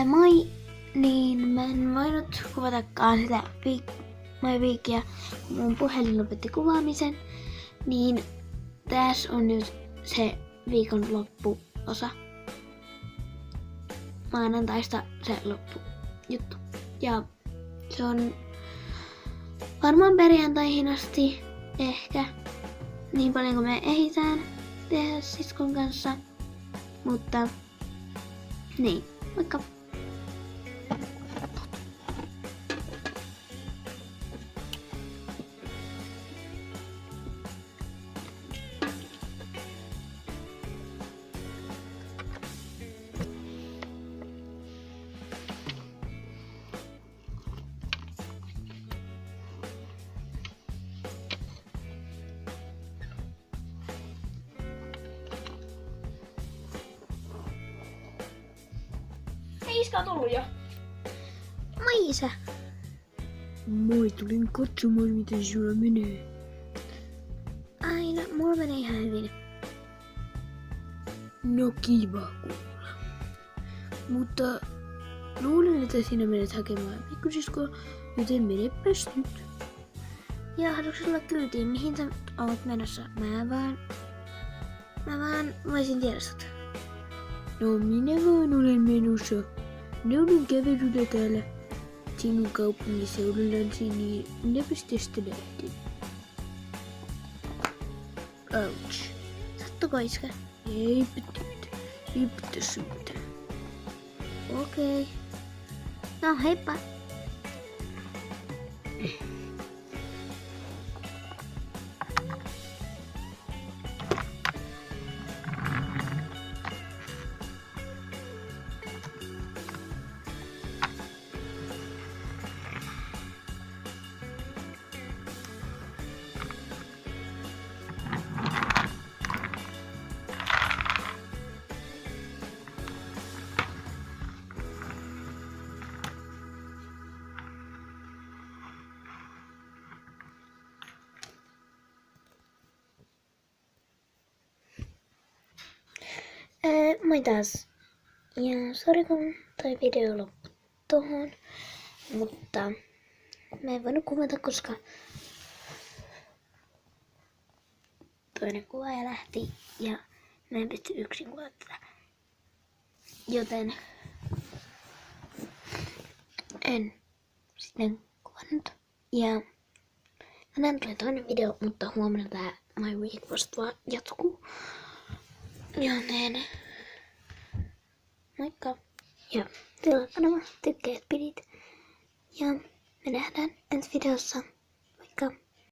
Moi, niin mä en voinut kuvatakaan sitä My Weekia, kun mun puhelin lopetti kuvaamisen. Niin tässä on nyt se viikon loppuosa. Maanantaista se loppujuttu. Ja se on varmaan perjantaihin asti ehkä niin paljon kuin me ehditään tehdä siskon kanssa. Mutta niin, moikka! Iska on tullut jo. Moi isä! Moi, tulin katsomaan miten sulla menee. Aina, mulla menee ihan hyvin. No kiva kuulla. Mutta luulen, että sinä menet hakemaan pikkusiskoa, joten menepäs nyt. Joo, haluatko sulla kyytiin? Mihin sä oot menossa? Mä vaan voisin tiedä sut. No minä vaan olen menossa. Ne olen kävelyllä täällä sinun kaupungiseudullasi, niin minäpäs tästä lähten. Ouch. Sattuko iskä? Eipä tässä mitään. Okei. No heippa. Moi taas. Ja sori kun toi video loppui tohon. Mutta mä en voinut kuvata, koska toinen kuvaaja lähti ja mä en pysty yksin kuvata tätä. Joten en sitten kuvannut. Ja tänään tulee toinen video, mutta huomenna tää My Week vasta vaan jatkuu. Joten moikka! Ja tilaa kanava, tykkää, pidit. Ja me nähdään ensi videossa. Moikka!